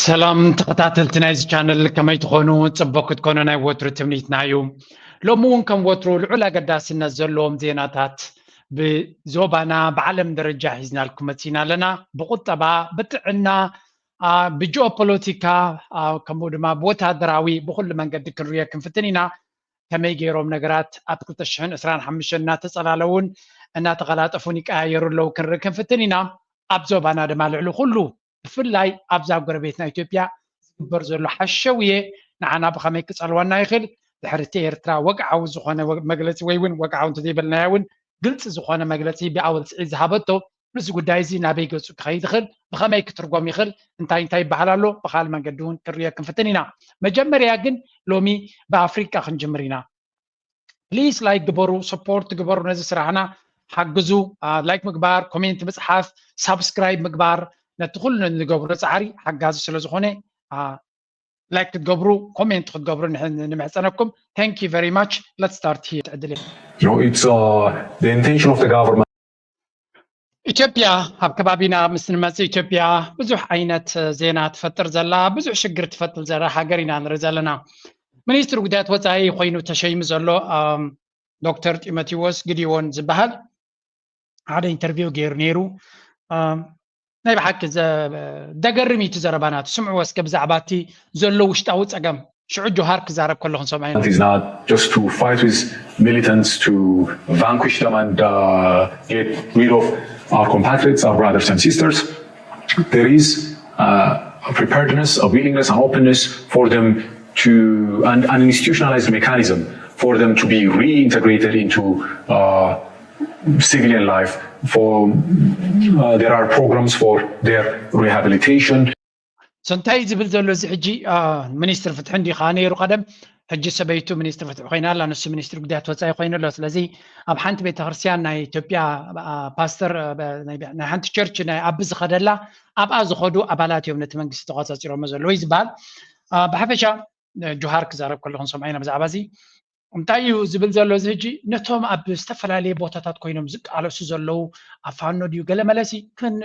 سلام تقطعت نايز channel كما يتخونوا تسبقوا تكونوا ناي وترو تمنيتنا يوم لو مون كم وترو العلا قداس نزلهم زيناتات بزوبانا بعلم درجة حزنا لكم متينا لنا بقطبة بتعنا بجيوبوليتيكا كمود ما بوتا دراوي بكل من قد كريا كم فتنينا كما يجيرهم نجرات أبكت الشحن أسران حمشنا تسألون أن تغلط أفونيك آير لو كم فتنينا أبزوبانا دمال علو كله بفلاي أبزاب قربيتنا إثيوبيا برزو حشوية نعنا بخمي كسالوانا يخل دحرتي إرترا وقعوا زخانة مجلس ويون وقعوا تديبلنا يون قلت زخانة مجلسي بأول سعيد هابطو بس قدايزي نبي قلت خيد خل بخمي كترقوم يخل انتاي بحلالو بخال من قدون كريا كنفتنينا مجمر ياقن لومي بأفريقيا خنجمرينا بليز لايك قبرو سبورت قبرو نزل سرعنا حقزو لايك مقبار كومنت مصحف سبسكرايب مقبار ندخل نقبرو سعري حقازو سلازخوني لايك تقبرو كومنت تقبرو نمعسنكم thank you very much let's start here it's the intention of the government ኢትዮጵያ ኣብ ከባቢና ምስ ንመጽእ ኢትዮጵያ ብዙሕ ዓይነት ዜና ትፈጥር ዘላ ብዙሕ ሽግር ትፈጥር ዘላ ሃገር ኢና ንርኢ ዘለና ሚኒስትር ጉዳያት ወፃኢ ኮይኑ ተሸይሙ ዘሎ ዶክተር ጢሞቴዎስ ግዲዮን ዝበሃል ሓደ ኢንተርቪው ገይሩ ነይሩ ናይ ብሓቂ ደገርም እዩ ዘረባናት ስምዑ እስከ ብዛዕባ እቲ ዘሎ ውሽጣዊ ፀገም ሽዑ ጆሃር ክዛረብ ከለኹ ሰማዕና is not just to fight with militants to vanquish them and get rid of our compatriots, our brothers and sisters. There is a preparedness, a willingness, an openness for them to, and an institutionalized mechanism for them to be reintegrated into civilian life. There are programs for their rehabilitation. سنتاي زبل زلو زحجي منستر فتح عندي خانير وقدم حجي سبيتو منستر فتح خوينا لا نص منستر قدات وصاي خوينا له سلازي اب حنت بيت خرسيان ناي اثيوبيا باستر ناي حنت تشيرش ناي ابز خدلا اب از خدو ابالات يوم نتمنكس تقاصصيرو مزلو يزبال بحفشا جوهار كزارب كلهم سمعينا بزعبازي امتايو زبل زلو زحجي نتوم اب استفلالي بوتاتات كوينم زق على سو زلو افانو ديو غلملسي كن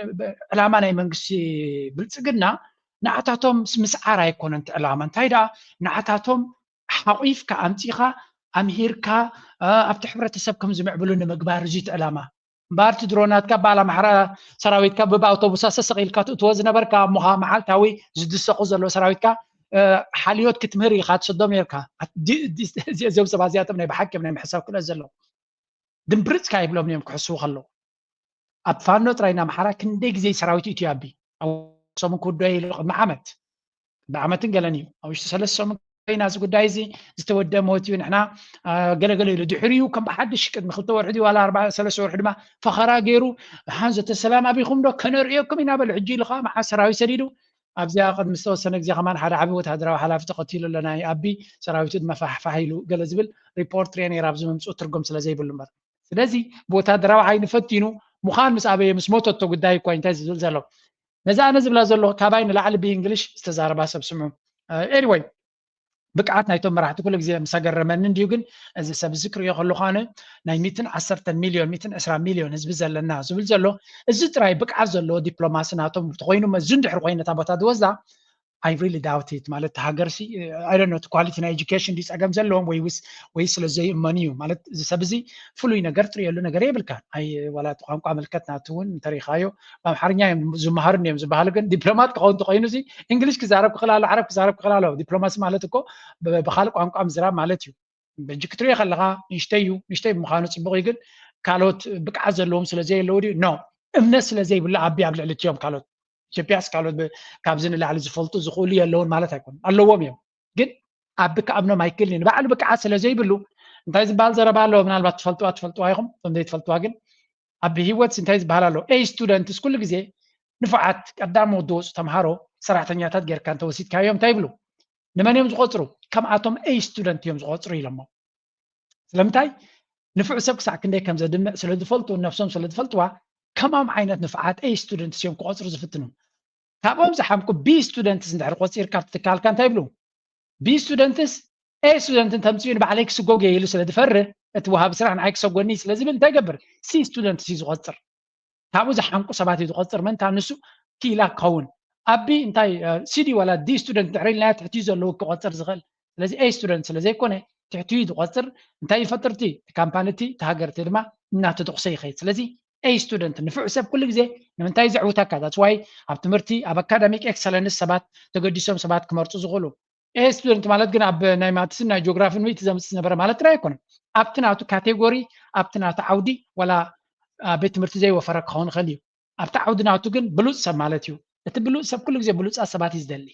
علامه ناي منكسي بلصقنا نعتاتهم مسعار يكون انت علامه انتايدا نعتاتهم حقيف كأمتيخا أمهيركا أفتح حبرتسب كم زمعبلون مقبار جيت علامة بارت درونات كبالا محرا سراويت كا ببا أوتوبوسات سقيل كا توزن بركا مها محل تاوي زد السقوز اللو سراويت كا حاليوت كتمهري خات صدوم يركا زيوب سبازيات من بحكي من حساب كل زلو دمبرت كاي بلوم يوم كحسو خلو أبفانو تراينا محرا كنديك زي سراويت إتيابي أو سومن كوداي معمت بعمت قالني أو يشتسلس سومن ناس قدايزي استودى موتي نحنا قال له دحريو كم حدش قد مخلطه ورحدي ولا 4 3 شهور حدما فخرا غيرو حنزه السلام ابيكم دو كنريكم ينا بالعجي لخا مع سراوي سديدو ابزا قد مستوسن غزي كمان حدا عبي وتهدراو حلافه قتيل لنا ابي سراويت مفحفحيلو قال زبل ريبورت تريني رابز ممصو ترغم سلا زي بلمر ስለዚህ ቦታደራው ዓይን ፈቲኑ ሙኻን ምስ ኣበየ ምስ ሞተቶ ጉዳይ እኮ እንታይ ዝብል ዘሎ ነዛ ነዝብላ ዘሎ ካባይን ላዕሊ ብእንግሊሽ ዝተዛረባ ሰብ ስምዑ anyway بقعت نايتهم راح تقول لك زي مسجر من نديو جن إذا سب ذكر يخلو خانة ناي 210 مليون 210 مليون هز بزل الناس وبزلو الزت راي بقعت زلو دبلوماسي ناتهم تقوينو مزند حرقين تابوتا دوزا I really doubt it مالت هاجرسي I don't know quality in education ديس أجمع زلهم ويسلو زي منيو مالت إذا سبزي فلوي نجرت ريالو نجري بالكان أي ولا تقام قامل كتنا تون تاريخ أيو بام حرنيا زمهرني زبالجن دبلومات تقوينو زي إنجليش كزارب خلال عرب كزارب خلاله دبلوماسي مالتكو بخالق قام زراب مالتيو بجكتري خلها نشتي مخانو صبغ يقول كالوت بقعت زلهم سلازي لودي نو امنس سلازي بالله عبي عبد اليوم كالوت ኢትዮጵያስ ካልኦት ካብዝን ላዕሊ ዝፈልጡ ዝኽእሉ የለውን ማለት ኣይኮን ኣለዎም እዮም ግን ኣብ ብክኣብኖም ኣይክልኒ ንባዕሉ ብቅዓት ስለ ዘይብሉ እንታይ ዝበሃል ዘረባ ኣለዎ ምናልባት ትፈልጥዋ ኢኹም እቶም ዘይትፈልጥዋ ግን ኣብ ሂወት እንታይ ዝበሃል ኣሎ ኤ ስቱደንትስ ኩሉ ግዜ ንፉዓት ቀዳሞት ዝወፁ ተምሃሮ ሰራሕተኛታት ጌርካ እንተወሲድካዮም እንታይ ይብሉ ንመን እዮም ዝቆፅሩ ከምኣቶም ኤ ስቱደንት እዮም ዝቆፅሩ ኢሎሞ ስለምንታይ ንፉዕ ሰብ ክሳዕ ክንደይ ከም ዘድምዕ ስለ ዝፈልጡ ነፍሶም ስለ ዝፈልጥዋ كمام عينت نفعات أي students يوم قاصر زفتنهم كابهم زحمكو بي students ندحر قصير كارتكال كان تايبلو بي students أي student تمسيون بعليك سجوجي يلو سلا دفرة اتوهاب سرعة عيك سجوني سلا زبل تجبر سي students يزقصر كابو زحمكو سبعة يزقصر من تانسو كيلا كون أبي أنتي سيدي ولا دي ستودنت تعرين لا تحتيزه لو كقصر زغل لازم أي ستودنت لازم يكون تحتيز قصر أنتي فترتي كامبانتي تهاجرتي لما نات تقصي خيط لازم أي ستودنت نفع سب كل جزء نمنتاي زعوتك هذا شوي أبتمرتي أب أكاديميك إكسلنس سبات تقديسهم سبات كمرتو زغلو أي ستودنت مالت جنا أب نايماتسنا جغرافي ميت زمسنا برا مالت رايكون أبتناتو كاتيجوري أبتناتو عودي ولا بيت مرتي زي وفرق خون خليو أبتع عودناتو جن بلوز سب مالتيو እቲ ብሉፅ ሰብ ኩሉ ግዜ ብሉፅ ሰባት እዩ ዝደሊ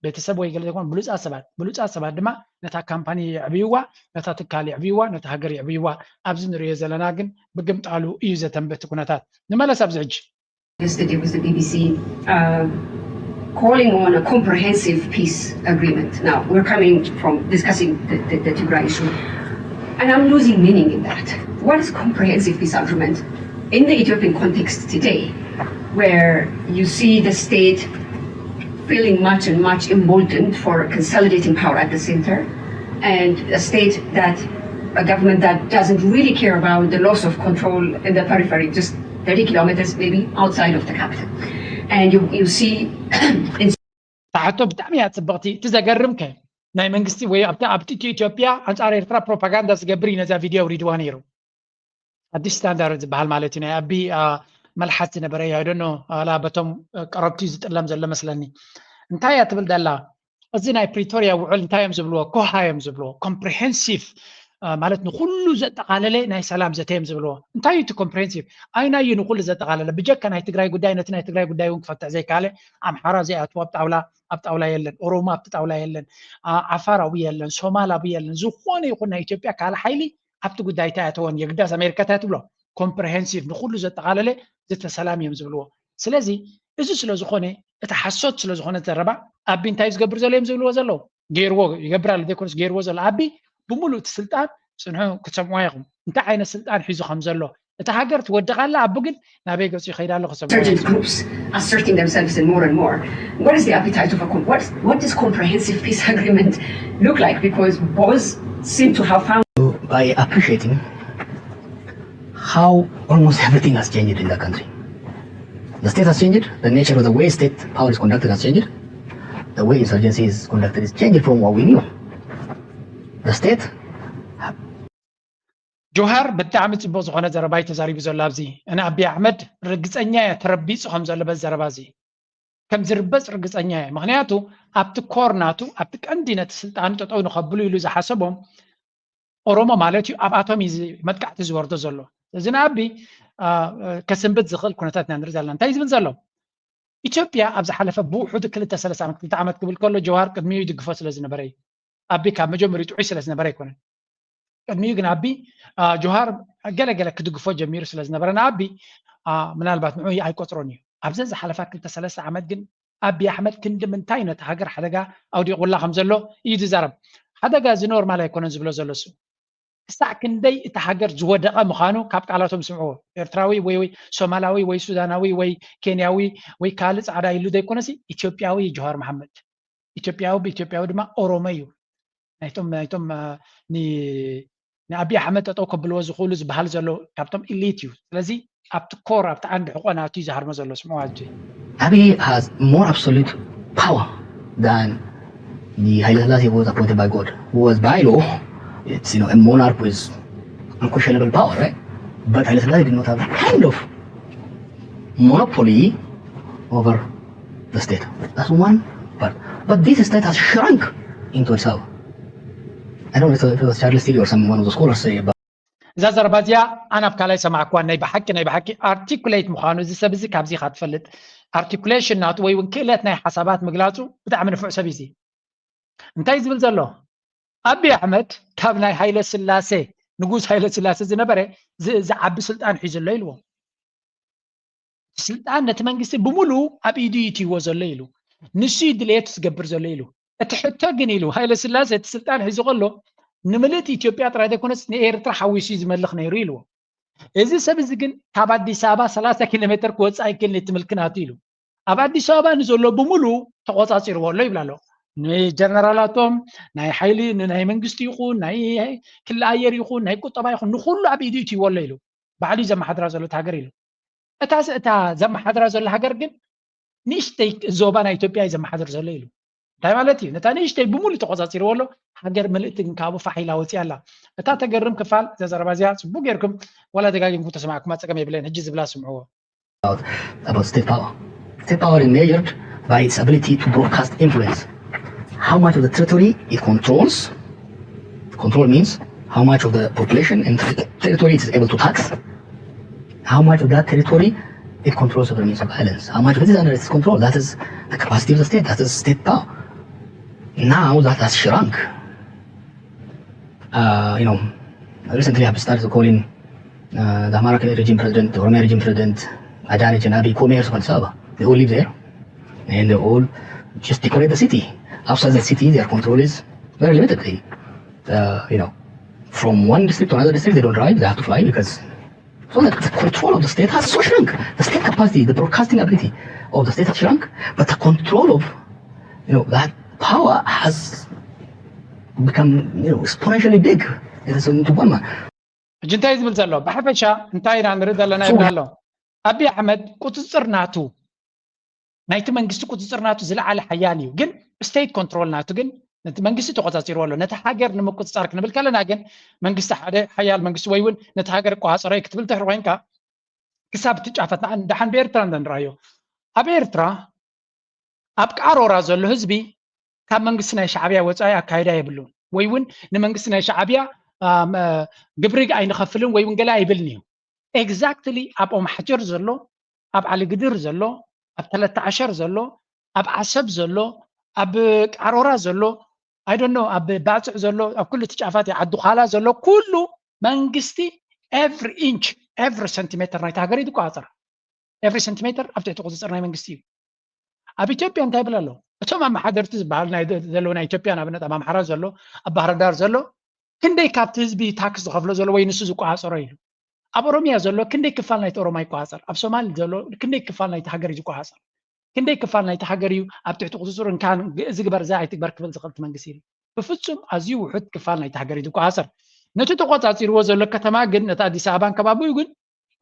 ቤተሰብ ወይ ገለ ዘይኮን ብሉፅ ሰባት ድማ ነታ ካምፓኒ ይዕብይዋ ነታ ትካል ይዕብይዋ ነታ ሃገር ይዕብይዋ ኣብዚ ንሪኦ ዘለና ግን ብግምጣሉ እዩ ዘተንበቲ ኩነታት ንመለስ ኣብዚ ሕጂ Yesterday was the BBC calling on a comprehensive peace agreement. Now we're coming from discussing the Tigray issue, and I'm losing meaning in that. What is comprehensive peace agreement in the Ethiopian context today? Where you see the state feeling much and much emboldened for consolidating power at the center, and a state that, a government that doesn't really care about the loss of control in the periphery, just 30 kilometers maybe outside of the capital. And you see... تعتو بتعمي هتصبغتي تزقرمك ناي منقستي وي أبتي إثيوبيا أنصار إرترا بروباغندا سجبري نزا فيديو ريدوانيرو أدي ستاندرد بهالمالتي ناي أبي ملحت نبري I don't know لا بتم قربتي زتلم زل مثلني انتهي تبل دلا أزينا بريتوريا وعل انتهي مزبلوه كوها مزبلوه comprehensive مالتنا كله زت قالله ناي سلام زتهم زبلوه انتهي تو comprehensive أينا ينقول زت قالله بجك ناي تجري قداي نتنا تجري قداي ونفتح زي كاله عم حرازي أتواب أبتعولا يلن أوروما أبتعولا يلن عفاراوي يلن سومالاوي يلن زخوني يقولنا إثيوبيا كاله حيلي أبتو قداي تاتون يقدس أمريكا تاتبلو comprehensive نقول زت قالله زت سلام يمزبلوه سلازي إذا سلازخوني اتحسد سلازخوني تربع أبي انتهي زقبر زلهم زبلوه زلو غيرو يقبر على ذيكونس غيرو زل أبي بملو السلطان سنحو كتسموايهم انت عين السلطان حيزو خمزلو اتحاجر تودق على عبقل نابي قصي خير الله certain groups asserting themselves in more and more. What is the appetite of what does comprehensive peace agreement look like? Because both seem to have found by appreciating how almost everything has changed in the country. The state has changed, the nature of the way state power is conducted has changed, the way insurgency is conducted is changed from what we knew. The state جوهر بتعمل تبغى زخانة زرباي تزاري بزولابزي أنا أبي أحمد رجس أنيا تربيس خمسة لبز زربازي كم زربز رجس أنيا مغنياتو أبتك كورناتو أبتك أندينا تسلطان تطعو نخبلو يلو زي حسبهم أوروما مالتي أبعتهم يزي مدكع تزور تزولو زين أبي كسنبت زخل كونتاتنا نرزالنا تايز بنزلو إثيوبيا أبز حلفة بوحود كل تسلس عمت تعمد قبل كله جوهر قدمي يدقفوس لازنا بري أبي كام مجمع يتعيش لازنا بري كونه قدمي يجن أبي جوهر جل كدقفو جمير لازنا برنا أبي من البات معي أي كتروني أبزز حلفة كل تسلس عمت جن أبي أحمد كند من تاينة هاجر حدقة أو دي يقول الله خمزلو يجي زرب حدقة زنور ما لا يكون زبلو زلسو الساعة كندي تحجر زودقة مخانو كابت على توم سمعوه إرتراوي وي سومالاوي وي سوداناوي وي كينياوي وي كالس على يلو ده يكون سي إثيوبياوي جوهر محمد إثيوبياوي بإثيوبياوي دما أوروميو نايتم ني أبي أحمد تطوق بالوز خولز بحال زلو كابتم إليتيو لذي أبتكور أبت عند حقوقنا تيجي هرم زلو سمعوا هالجي Abiy has more absolute power than the Haile Selassie who was appointed by God, who was by law. It's a monarch with unquestionable power, right? But Haile Selassie did not have that kind of monopoly over the state. That's one part. But this state has shrunk into itself. I don't know if it was Charles Tilly or one of the scholars say about زربازيا أنا بكالي سمعكوا ناي بحكي articulate مخانو زي سبزي كابزي خات فلت articulation ناتو وي ونكيلات ناي حسابات مقلاتو بتاع نفع سبيزي انتاي زبل زلو أبي أحمد كاب ناي هايلة سلاسي نقوز هايلة سلاسي زي نبري زي عبي سلطان حيز الليلو سلطان نتمنقسي بمولو أبي ديتي وز الليلو نسيد ليت تقبر زي الليلو اتحتا قنيلو هايلة سلاسي سلطان حيز غلو نملت إثيوبيا ترى ده كونس نيرترا حويسي زملخ نيريلو إذا سبزقن تابع دي سابا 3 كيلومتر كوتس أي كل نتملكنا تيلو أبعد دي سابا نزولو بمولو تقوطا صير والله يبلالو ناي جنرالاتهم ناي حيلي ناي منقستي يخون ناي كل أير يخون ناي قطبا يخون نخلو عبيديتي والله يلو بعدي زم حدرا زلو تهاجريلو أتا زم حدرا زلو هاجرجن ንእሽተይ ዞባ ናይ ኢትዮጵያ ዘመሓደር ዘሎ ኢሉ እንታይ ማለት እዩ ነታ ንእሽተይ ብሙሉእ ተቆፃፂርዎ ኣሎ ሃገር መልእክቲ ግን ካብኡ ፋሒላ ወፂያ ኣላ እታ ተገርም ክፋል ዘዘረባ እዚኣ ፅቡቅ ጌርኩም ዋላ ደጋጊምኩም ተሰማዕኩም ፀገም የብለን ሕጂ ዝብላ ስምዕዎ about state power. State power is measured by its ability to broadcast influence. How much of the territory it controls. Control means how much of the population and territory it is able to tax. How much of that territory it controls over means of violence. How much of it is under its control. That is the capacity of the state. That is state power. Now that has shrunk. Recently I've started calling the American regime president, the Romania regime president, Adanich and Abiy co-mayors of Addis Ababa. They all live there, and they all just decorate the city. Outside the city, their control is very limited. From one district to another district, they don't drive; they have to fly because so that the control of the state has so shrunk. The state capacity, the broadcasting ability of the state has shrunk, but the control of that power has become exponentially big. It is into one man. እንታይ ዝብል ዘሎ ብሓፈሻ እንታይ ኢና ንርኢ ዘለና ይብሎ አብይ አሕመድ ቁፅፅር ናቱ ናይቲ መንግስቲ ቁፅፅር ናቱ ዝለዓለ ሓያል እዩ ግን ስቴት ኮንትሮል ናቱ ግን ነቲ መንግስቲ ተቆፃፂርዎ ኣሎ ነቲ ሃገር ንምቁፅፃር ክንብል ከለና ግን መንግስቲ ሓደ ሓያል መንግስቲ ወይ እውን ነቲ ሃገር ቋፅረ ክትብል ትሕር ኮይንካ ክሳብ ትጫፈት እንዳሓን ብኤርትራ እንደንራዮ ኣብ ኤርትራ ኣብ ቃሮራ ዘሎ ህዝቢ ካብ መንግስቲ ናይ ሻዕብያ ወፃኢ ኣካይዳ የብሉን ወይ እውን ንመንግስቲ ናይ ሻዕብያ ግብሪ ኣይንኸፍልን ወይ እውን ገለ ኣይብልን እዩ ኤግዛክትሊ ኣብ ኦም ሓጀር ዘሎ ኣብ ዓሊግድር ዘሎ ኣብ ተለተ ዓሸር ዘሎ ኣብ ዓሰብ ዘሎ ኣብ ቃሮራ ዘሎ I don't know ኣብ ባፅዕ ዘሎ ኣብ ኩሉ ትጫፋት ዓዱ ኻላ ዘሎ ኩሉ መንግስቲ every inch every centimeter ናይ ሃገር ይቆፃፀር every centimeter ኣብ ትሕቲ ቁፅፅር ናይ መንግስቲ እዩ ኣብ ኢትዮጵያ እንታይ ይብል ኣሎ እቶም ኣመሓደርቲ ዝበሃል ናይ ዘለዎ ናይ ኢትዮጵያ ንኣብነት ኣብ ኣምሓራ ዘሎ ኣብ ባህር ዳር ዘሎ ክንደይ ካብቲ ህዝቢ ታክስ ዝኸፍሎ ዘሎ ወይ ንሱ ዝቆፃፀሮ ኢሉ ኣብ ኦሮሚያ ዘሎ ክንደይ ክፋል ናይቲ ኦሮሞ ይቆፃፀር ኣብ ሶማሊ ዘሎ ክንደይ ክፋል ናይቲ ሃገር ይቆፃፀር ክንደይ ክፋል ናይቲ ሃገር እዩ ኣብ ትሕቲ ቁፅፅር እንካን ዝግበር ዛ ኣይትግበር ክብል ዝኽእል መንግስቲ እዩ ብፍጹም ኣዝዩ ውሑድ ክፋል ናይቲ ሃገር ይቆፃፀር ነቲ ተቆፃፂርዎ ዘሎ ከተማ ግን ነቲ ኣዲስ ኣበባን ከባቢኡ ግን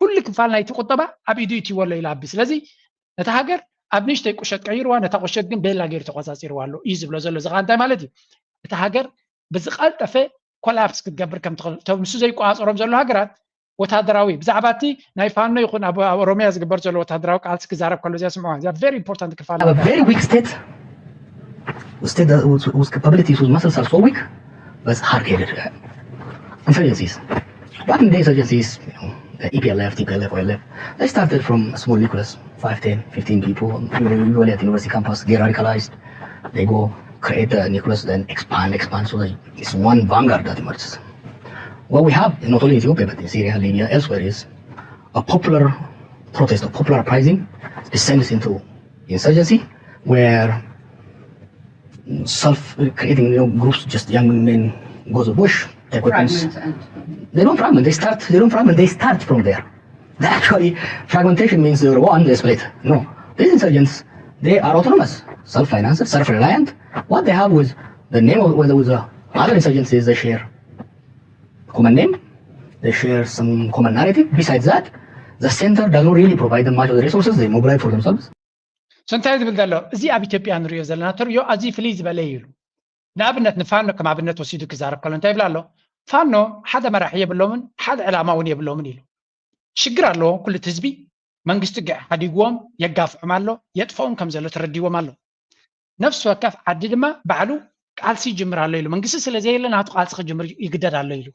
ኩሉ ክፋል ናይቲ ቁጠባ ኣብ ኢዱ ይትወሎ ኢላቢ ስለዚ ነቲ ሃገር ኣብ ንሽተይ ቁሸት ቀይርዋ ነታ ቁሸት ግን ቤላ ገይሩ ተቆፃፂርዋ ኣሎ እዩ ዝብሎ ዘሎ ዝኻ እንታይ ማለት እዩ እቲ ሃገር ብዝቐልጠፈ ኮላፕስ ክትገብር ከም ትኽእል እቶም ንሱ ዘይቆፃፀሮም ዘሎ ሃገራት ወታደራዊ ብዛዕባ እቲ ናይ ፋኖ ይኹን ኣብ ኦሮሚያ ዝግበር ዘሎ ወታደራዊ ቃልሲ ክዛረብ ከሎ እዚኣ ስምዖ እዚኣ very important ክፋል a very weak state whose capabilities, whose muscles are so weak, was hard-headed. Insurgencies. Back in the insurgencies, the EPLF, TPLF, OLF, they started from a small nucleus, 5, 10, 15 people, usually at the university campus, get radicalized. They go create a nucleus, then expand, so that it's one vanguard that emerges. What we have, not only in Ethiopia, but in Syria, Libya, elsewhere, is a popular protest, a popular uprising descends into insurgency, where self-creating groups, just young men go to the bush, take weapons. They don't fragment, they start from there. Actually, fragmentation means they're one, they split. No, these insurgents, they are autonomous, self-financed, self-reliant. What they have with the name of whether with the other insurgencies, they share common name, they share some common narrative. Besides that, the center does not really provide them much of the resources, they mobilize for themselves. ሰንታይ ዝብል ዘሎ እዚ ኣብ ኢትዮጵያ ንሪኦ ዘለና ትሪዮ ኣዝዩ ፍልይ ዝበለ እዩ ንኣብነት ንፋኖ ከም ኣብነት ወሲዱ ክዛረብ ከሎ እንታይ ይብል ኣሎ ፋኖ ሓደ መራሒ የብሎምን ሓደ ዕላማ እውን የብሎምን ኢሉ ሽግር ኣለዎ ኩሉ እቲ ህዝቢ መንግስቲ ሓዲግዎም የጋፍዖም ኣሎ የጥፍኦም ከም ዘሎ ተረዲዎም ኣሎ ነፍሲ ወከፍ ዓዲ ድማ ባዕሉ ቃልሲ ይጅምር ኣሎ ኢሉ መንግስቲ ስለዘየለ ናቱ ቃልሲ ክጅምር ይግደድ ኣሎ ኢሉ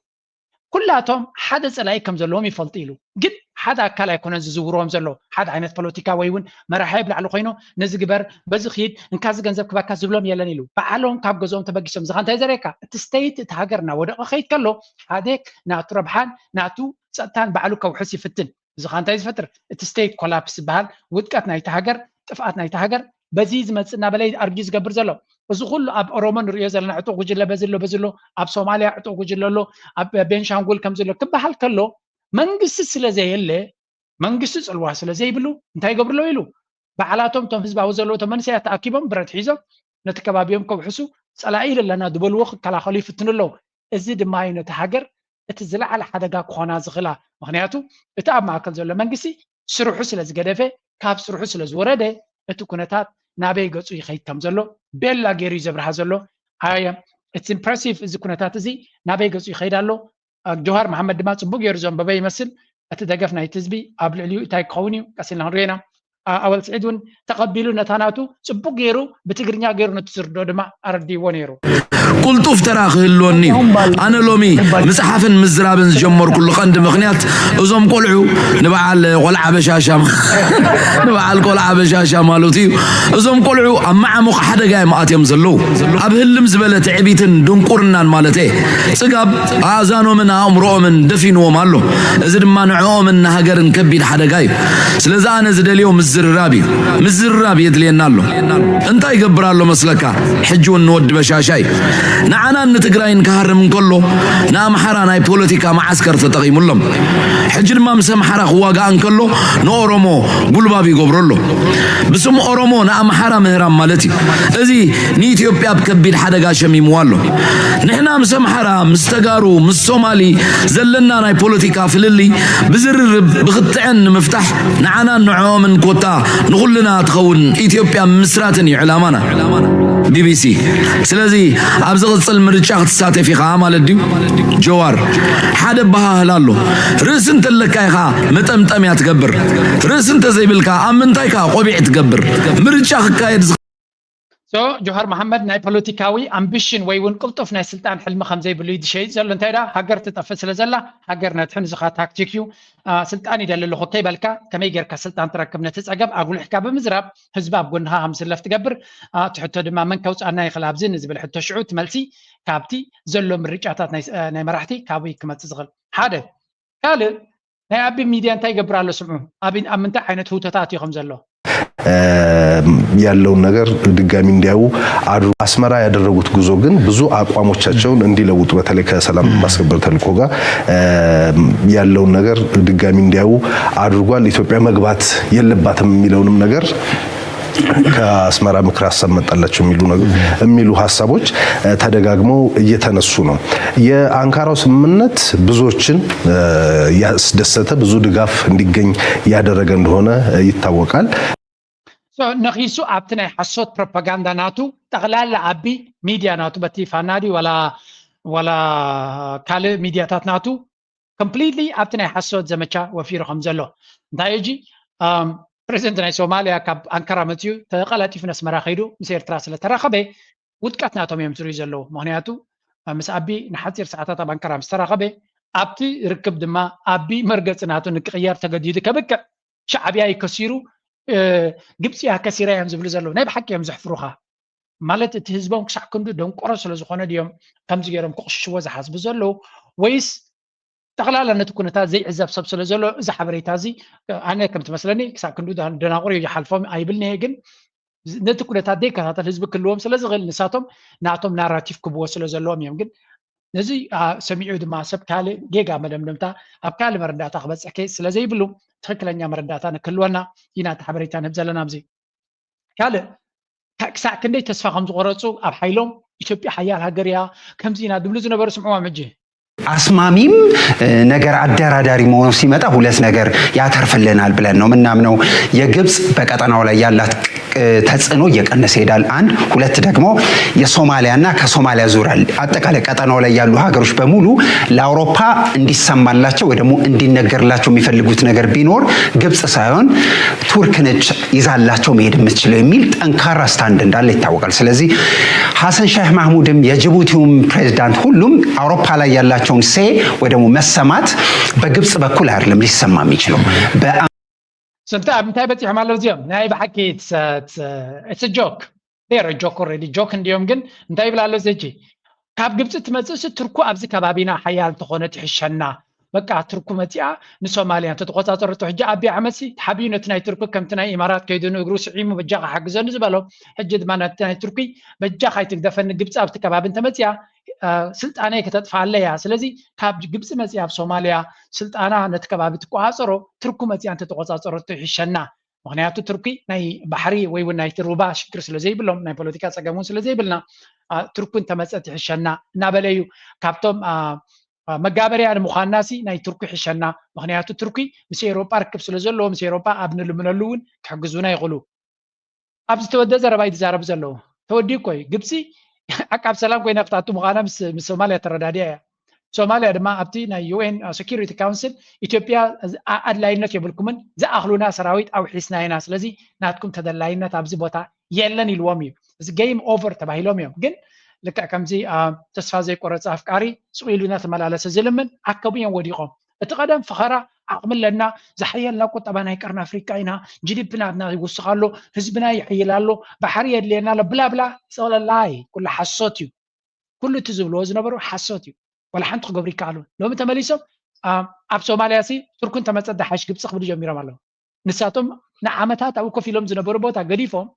ኩላቶም ሓደ ፀላኢ ከም ዘለዎም ይፈልጡ ኢሉ ግን ሓደ ኣካል ኣይኮነን ዝዝውሮም ዘሎ ሓደ ዓይነት ፖለቲካ ወይ እውን መራሒ ብላዕሊ ኮይኑ ነዚ ግበር በዚ ኺድ እንካዚ ገንዘብ ክባካ ዝብሎም የለን ኢሉ በዓሎም ካብ ገዝኦም ተበጊሶም ዝኻ እንታይ ዘርእየካ እቲ ስቴት እቲ ሃገር ናወደቐ ኸይድ ከሎ ሓደ ናቱ ረብሓን ናቱ ፀጥታን ባዕሉ ከውሕስ ይፍትን ዝኻ እንታይ ዝፈጥር እቲ ስቴት ኮላፕስ ዝበሃል ውድቀት ናይቲ ሃገር ጥፍኣት ናይቲ ሃገር በዚ ዝመፅና በላይ ኣርጊ ዝገብር ዘሎ እዚ ኩሉ ኣብ ኦሮሞ ንሪኦ ዘለና ዕጡቕ ጉጅለ በዝሎ ኣብ ሶማልያ ዕጡቕ ጉጅለ ኣሎ ኣብ ቤንሻንጉል ከም ዘሎ ክበሃል ከሎ መንግስቲ ስለዘየለ መንግስቲ ፅልዋ ስለዘይብሉ እንታይ ይገብርሎ ኢሉ በዓላቶም ቶም ህዝባዊ ዘለዎ ቶም መንእሰያት ተኣኪቦም ብረት ሒዞም ነቲ ከባቢኦም ከውሕሱ ፀላኢ ኣለና ዝበልዎ ክከላኸሉ ይፍትኑ ኣለዉ እዚ ድማ እዩ ነቲ ሃገር እቲ ዝለዓለ ሓደጋ ክኾና ዝኽእላ ምክንያቱ እቲ ኣብ ማእከል ዘሎ መንግስቲ ስርሑ ስለዝገደፈ ካብ ስርሑ ስለዝወረደ እትኩነታት ናበይ ገጹ ይኸይድ ከም ዘሎ ቤላ ገይሩ ዘብርሃ ዘሎ it's impressive እዚ ኩነታት እዚ ናበይ ገጹ ይኸይድ ኣሎ ጆሃር መሐመድ ድማ ጽቡቅ ገይሩ ዘንበበ ይመስል እቲ ደገፍ ናይቲ ህዝቢ ኣብ ልዕሊኡ እንታይ ክኸውን እዩ ቀሲልና ንሪና ኣወል ስዒድ እውን ተቐቢሉ ነታናቱ ጽቡቅ ገይሩ ብትግርኛ ገይሩ ነትስርዶ ድማ ኣረዲዎ ነይሩ ቁልጡፍ ተራ ክህልወኒ ኣነ ሎሚ መጽሓፍን ምዝራብን ዝጀመር ኩሉ ቀንዲ ምኽንያት እዞም ቆልዑ ንበዓል ቆልዓ በሻሻ ማለት እዩ እዞም ቆልዑ ኣብ ማዕሙቕ ሓደጋ ይመኣትዮም ዘለዉ ኣብ ህልም ዝበለ ትዕቢትን ድንቁርናን ማለት ጽጋብ ኣእዛኖምን ኣእምሮኦምን ደፊንዎም ኣሎ እዚ ድማ ንዕኦምን ሃገርን ከቢድ ሓደጋ እዩ ስለዚ ኣነ ዝደልዮ ምዝርራብ እዩ ምዝርራብ የድልየና ኣሎ እንታይ ይገብር ኣሎ መስለካ ሕጂ እውን ንወዲ በሻሻ እዩ ንዓና ንትግራይን ካሃርም እንከሎ ንኣምሓራ ናይ ፖለቲካ ማዓስከር ተጠቒሙሎም ሕጂ ድማ ምስ ኣምሓራ ክዋጋእ እንከሎ ንኦሮሞ ጉልባብ ይገብረሎ ብስም ኦሮሞ ንኣምሓራ ምህራም ማለት እዩ እዚ ንኢትዮጵያ ብከቢድ ሓደጋ ሸሚምዋ ኣሎ ንሕና ምስ ኣምሓራ ምስ ተጋሩ ምስ ሶማሊ ዘለና ናይ ፖለቲካ ፍልሊ ብዝርርብ ብኽትዕን ንምፍታሕ ንዓና ንዕኦምን ኮታ ንኹልና ትኸውን ኢትዮጵያ ምስራትን እዩ ዕላማና ቢቢሲ ስለዚ ኣብ ዝቕጽል ምርጫ ክትሳተፍ ኢኻ ማለት ድዩ ጀዋር ሓደ ባህል ኣሎ ርእስ እንተለካ ኢኻ መጠምጠምያ ትገብር ርእስ እንተዘይብልካ ኣብ ምንታይ ኢኻ ቆቢዕ ትገብር ምርጫ ክካየድ ጆሃር መሐመድ ናይ ፖለቲካዊ ኣምቢሽን ወይ እውን ቅልጡፍ ናይ ስልጣን ሕልሚ ከም ዘይብሉ ይድሸይጥ ዘሎ እንታይ ዳ ሃገር ትጠፍእ ስለ ዘላ ሃገር ነትሕን ዝኻ ታክቲክ እዩ ስልጣን ይደሊ ኣለኹ እንተይበልካ ከመይ ጌርካ ስልጣን ትረክብ ነቲ ፀገም ኣጉልሕካ ብምዝራብ ህዝቢ ኣብ ጎንኻ ከም ዝስለፍ ትገብር ትሕቶ ድማ መን ከውፃና ይኽእል ኣብዚ ንዝብል ሕቶ ሽዑ ትመልሲ ካብቲ ዘሎ ምርጫታት ናይ መራሕቲ ካብኡ ክመፅእ ዝኽእል ሓደ ካልእ ናይ ኣቢ ሚድያ እንታይ ይገብር ኣሎ ስምዑ ኣብ ምንታይ ዓይነት ህውተታት እዩ ከም ዘሎ ያለውን ነገር ድጋሚ እንዲያው አስመራ ያደረጉት ጉዞ ግን ብዙ አቋሞቻቸውን እንዲለውጡ በተለይ ከሰላም ማስከበር ተልኮ ጋር ያለውን ነገር ድጋሚ እንዲያው አድርጓል ኢትዮጵያ መግባት የለባትም የሚለውንም ነገር ከአስመራ ምክር ሀሳብ መጣላቸው የሚሉ ሐሳቦች ተደጋግመው እየተነሱ ነው የአንካራው ስምምነት ብዙዎችን ያስደሰተ ብዙ ድጋፍ እንዲገኝ ያደረገ እንደሆነ ይታወቃል ነኺሱ ኣብቲ ናይ ሓሶት ፕሮፓጋንዳ ናቱ ጠቕላላ ኣቢ ሚድያ ናቱ በቲ ፋናዲ ወላ ካልእ ሚድያታት ናቱ ኮምፕሊትሊ ኣብቲ ናይ ሓሶት ዘመቻ ወፊሩ ከም ዘሎ እንታይ እጂ ፕሬዚደንት ናይ ሶማሊያ ካብ ኣንካራ መፅዩ ተቐላጢፉ ኣስመራ ኸይዱ ምስ ኤርትራ ስለተራኸበ ውድቀት ናቶም እዮም ዝርዩ ዘለዉ ምክንያቱ ምስ ኣቢ ንሓፂር ሰዓታት ኣብ ኣንካራ ምስ ተራኸበ ኣብቲ ርክብ ድማ ኣቢ መርገፂ ናቱ ንክቕየር ተገዲዱ ከብቅዕ ሻዕብያ ይከሲሩ ግብፂ ከሲራ እዮም ዝብሉ ዘለዉ ናይ ብሓቂ እዮም ዘሕፍሩኻ ማለት እቲ ህዝቦም ክሳዕ ክንዱ ደንቆሮ ስለ ዝኾነ ድዮም ከምዚ ገይሮም ክቕሽሽዎ ዝሓስቡ ዘለዉ ወይስ ጠቕላላ ነቲ ኩነታት ዘይዕዘብ ሰብ ስለ ዘሎ እዚ ሓበሬታ እዚ ኣነ ከም ትመስለኒ ክሳዕ ክንዱ ደናቑር ይሓልፎም ኣይብልኒ ግን ነቲ ኩነታት ዘይከታተል ህዝቢ ክልዎም ስለ ዝኽእል ንሳቶም ናቶም ናራቲቭ ክብዎ ስለ ዘለዎም እዮም ግን ነዚ ሰሚዑ ድማ ሰብ ካልእ ጌጋ መደምደምታ ኣብ ካልእ መረዳእታ ክበፅሕ ስለ ዘይብሉ ትክክለኛ መረዳእታ ንክህልወና ኢና እቲ ሓበሬታ ንህብ ዘለና ኣብዚ ካልእ ክሳዕ ክንደይ ተስፋ ከም ዝቆረፁ ኣብ ሓይሎም ኢትዮጵያ ሓያል ሃገር እያ ከምዚ ኢና ድብሉ ዝነበሩ ስምዕዎም ሕጂ አስማሚም ነገር አደራዳሪ መሆኑ ሲመጣ ሁለት ነገር ያተርፈልናል ብለን ነው ምናምነው የግብጽ በቀጠናው ላይ ያላት ተጽዕኖ እየቀነሰ ይሄዳል አንድ ሁለት ደግሞ የሶማሊያና ከሶማሊያ ዙሪያ አጠቃላይ ቀጠናው ላይ ያሉ ሀገሮች በሙሉ ለአውሮፓ እንዲሰማላቸው ወይ ደግሞ እንዲነገርላቸው የሚፈልጉት ነገር ቢኖር ግብጽ ሳይሆን ቱርክ ነች ይዛላቸው መሄድ የምትችለው የሚል ጠንካራ ስታንድ እንዳለ ይታወቃል ስለዚህ ሐሰን ሼህ ማህሙድም የጅቡቲውም ፕሬዝዳንት ሁሉም አውሮፓ ላይ ያላቸው ሴ ወይ ደግሞ መሰማት በግብጽ በኩል አይደለም ሊሰማ የሚችለው سنتا متى بتيح مال الزيام ناي بحكي it's a joke they're a joke already joke اليوم جن انت يبلا له زيجي كاب جبت تمسس تركو ابز كبابينا حيال تخونه تحشنا بقى تركو متيا نسوماليا تتقاطر تحجا ابي عمسي حبينه تناي تركو كم تناي امارات كيدونو اغرو سعيم بجا حجزن زبلو حجد ما تناي تركي بجا خايت دفن جبت ابز كبابين تمتيا سلطانه كتطفاليا ስለዚህ ካብ ግብጽ መጽያ ኣብ ሶማሊያ ስልጣና ነተከባቢ ተቋጻሮ ትርኩ መጽያ አንተ ተቋጻሮ ተሕሸና ምክንያቱ ትርኪ ናይ ባህሪ ወይ ናይ ትሩባ ሽክር ስለዘይብሎም ናይ ፖለቲካ ጸገሙን ስለዘይብልና ትርኩን ተመጽት ይሕሸና እና በለዩ ካብቶም መጋበሪያ ንምዃናሲ ናይ ትርኩ ይሕሸና ምክንያቱ ትርኪ ምስ ኤውሮጳ ርክብ ስለዘሎ ምስ ኤውሮጳ ኣብ ንልምነሉውን ክሕግዙና ይኽእሉ ኣብዚ ተወደአ ዘረባ እዩ ዝዛረቡ ዘለዉ ተወዲኡ ኮይ ግብፂ ዓቃብ ሰላም ኮይና ክታቱ ምዃና ምስ ሶማልያ ተረዳድያ እያ ሶማልያ ድማ ኣብቲ ናይ ዩኤን ሴኪሪቲ ካውንስል ኢትዮጵያ ኣድላይነት የብልኩምን ዝኣኽሉና ሰራዊት ኣውሒስና ኢና ስለዚ ናትኩም ተደላይነት ኣብዚ ቦታ የለን ኢልዎም እዩ እዚ ጌም ኦቨር ተባሂሎም እዮም ግን ልክዕ ከምዚ ተስፋ ዘይቆረፀ ኣፍቃሪ ስቑኢሉ እናተመላለሰ ዝልምን ዓከቡ እዮም ወዲቖም እቲ ቀደም ፍኸራ ዓቕሚ ኣለና ዝሓየልና ቁጠባ ናይ ቀርኒ ኣፍሪካ ኢና ጂዲፒ ናትና ይውስኽ ኣሎ ህዝብና ይሕይል ኣሎ ባሕሪ የድልየና ኣሎ ብላብላ ፀቕለላይ ኩሉ ሓሶት እዩ ኩሉ እቲ ዝብልዎ ዝነበሩ ሓሶት እዩ ወላ ሓንቲ ክገብሩ ይከኣሉን ሎሚ ተመሊሶም ኣብ ሶማልያ ሲ ቱርክን ተመፀ ሓሽ ግብፂ ክብሉ ጀሚሮም ኣለዉ ንሳቶም ንዓመታት ኣብኡ ኮፍ ኢሎም ዝነበሩ ቦታ ገዲፎም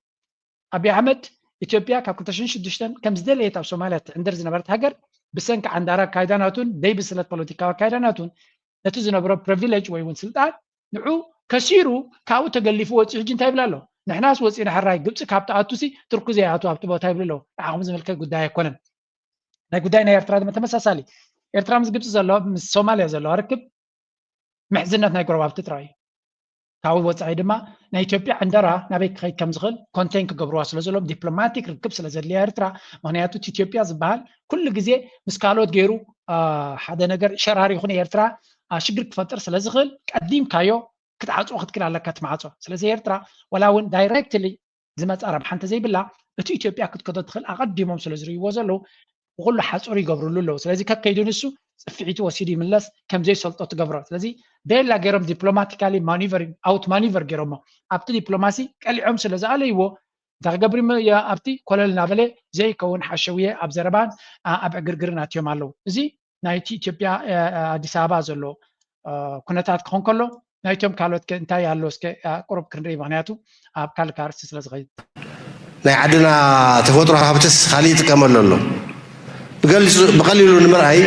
ኣብዪ ኣሕመድ ኢትዮጵያ ካብ 2006 ከም ዝደለየት ኣብ ሶማልያ ትዕንድር ዝነበረት ሃገር ብሰንኪ ዓንዳራ ኣካይዳናቱን ደይብስለት ፖለቲካዊ ኣካይዳናቱን ነቲ ዝነበሮ ፕሪቪሌጅ ወይ እውን ስልጣን ንዑ ከሲሩ ካብኡ ተገሊፉ ወፂኡ ሕጂ እንታይ ይብል ኣሎ ንሕናስ ወፂና ሕራይ ግብፂ ካብ ተኣቱሲ ትርኩ ዘይኣቱ ኣብቲ ቦታ ይብል ኣለዉ ንዓኹም ዝምልከት ጉዳይ ኣይኮነን ናይ ጉዳይ ናይ ኤርትራ ድማ ተመሳሳሊ ኤርትራ ምስ ግብፂ ዘለዎ ምስ ሶማልያ ዘለዋ ርክብ ምሕዝነት ናይ ጎረባብቲ ጥራይ እዩ ካብኡ ወፃኢ ድማ ናይ ኢትዮጵያ ዕንደራ ናበይ ክኸይድ ከም ዝኽእል ኮንቴን ክገብርዋ ስለ ዘሎም ዲፕሎማቲክ ርክብ ስለ ዘድልያ ኤርትራ ምክንያቱ ኢትዮጵያ ዝበሃል ኩሉ ግዜ ምስ ካልኦት ገይሩ ሓደ ነገር ሸራሪ ይኹን ኤርትራ ሽግር ክፈጥር ስለ ዝኽእል ቀዲምካዮ ክትዓፅኦ ክትክል ኣለካ ትማዓፆ ስለዚ ኤርትራ ወላ እውን ዳይሬክትሊ ዝመፃ ረብሓ እንተዘይብላ እቲ ኢትዮጵያ ክትከዶ ትኽእል ኣቐዲሞም ስለ ዝርእይዎ ዘለዉ ብኩሉ ሓፁር ይገብርሉ ኣለዉ ስለዚ ከከይዱ ንሱ ፅፊዒቱ ወሲዱ ይምለስ ከምዘይሰልጦ ትገብሮ ስለዚ ቤላ ገይሮም ዲፕሎማቲካሊ ማኒቨር ኣውት ማኒቨር ገይሮሞ ኣብቲ ዲፕሎማሲ ቀሊዖም ስለ ዝኣለይዎ እንታይ ክገብር ኣብቲ ኮለል እናበለ ዘይከውን ሓሸውየ ኣብ ዘረባን ኣብ ዕግርግርን ኣትዮም ኣለዉ እዚ ናይቲ ኢትዮጵያ ኣዲስ ኣበባ ዘሎ ኩነታት ክኾን ከሎ ናይቶም ካልኦት እንታይ ኣሎ እስከ ቁሩብ ክንርኢ ምክንያቱ ኣብ ካልእ ካርሲ ስለ ዝኸይድ ናይ ዓድና ተፈጥሮ ሃብትስ ካሊእ ይጥቀመሉ ኣሎ ብቀሊሉ ንምርኣይ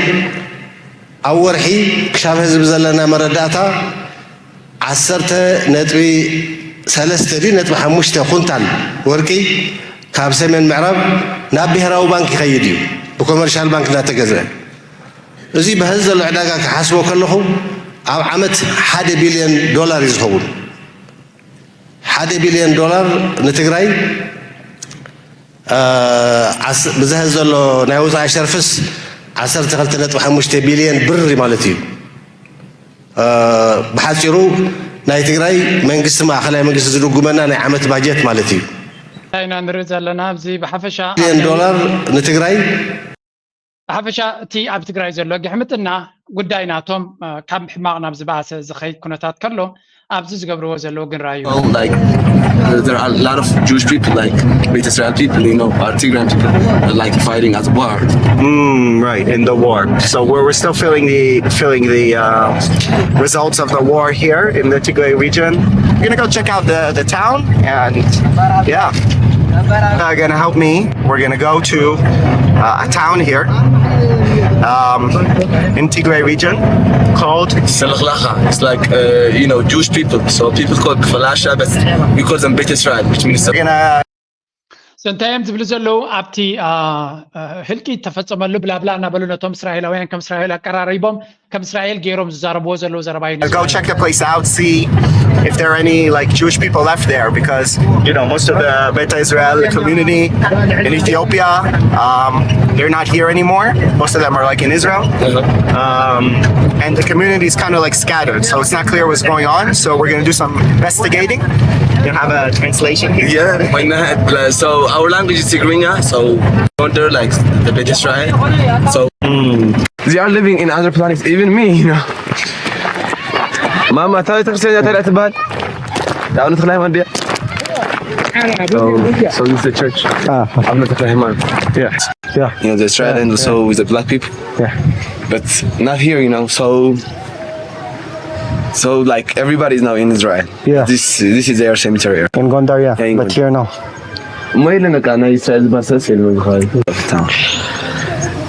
ኣብ ወርሒ ክሻብ ህዝቢ ዘለና መረዳእታ 10.3 ኩንታል ወርቂ ካብ ሰሜን ምዕራብ ናብ ብሄራዊ ባንክ ይኸይድ እዩ ብኮመርሻል ባንክ እናተገዝአ እዚ ብህዝ ዘሎ ዕዳጋ ክሓስቦ ከለኹ ኣብ ዓመት $1 ቢልዮን እዩ ዝኸውን $1 ቢልዮን ንትግራይ ብዝህዝ ዘሎ ናይ ወፃኢ ሸርፍስ 12.5 ቢልዮን ብር ማለት እዩ ብሓፂሩ ናይ ትግራይ መንግስቲ ማእኸላይ መንግስቲ ዝድጉመና ናይ ዓመት ባጀት ማለት እዩ ኢና ንርኢ ዘለና ኣብዚ ብሓፈሻ $1 ንትግራይ ብሓፈሻ እቲ ኣብ ትግራይ ዘሎ ግሕምትና ጉዳይ ናቶም ካብ ሕማቕ ናብ ዝበኣሰ ዝኸይድ ኩነታት ከሎ ኣብዚ ዝገብርዎ ዘለዎ ግን ራእዩ there are a lot of Jewish people, like Beit Israel people, you know, are Tigrayan people, like fighting at war. Right, in the war. So we're still feeling the results of the war here in the Tigray region. We're gonna go check out the town, and yeah, gonna help me. We're gonna go to a town here in Tigray region called Salakhlacha. It's like you know, Jewish people. So people call it Falasha, but we call them Beit Israel, which means سنتايم تبلو زلو أبتي هلكي تفصمل بلا نابلو نتوم إسرائيلوين كم إسرائيل قراريبهم كم إسرائيل غيرهم زاربو زلو زرباين. Go check the place out, see if there are any like Jewish people left there, because you know most of the Beta Israel community in Ethiopia, they're not here anymore. Most of them are like in Israel, and the community is kind of like scattered, so it's not clear what's going on. So we're gonna do some investigating. You have a translation here? Yeah, why not? So our language is Tigrinya, so they're like the Beit Israel. So they are living in other planets, even me, you know. Mama, tell me to bad. So this is the church. I'm not a Fahimar. Yeah. You know, the Israel and also with the black people. Yeah. But not here, you know, so like everybody is now in Israel. Yeah. This is their cemetery. In Gondar, yeah. But here no.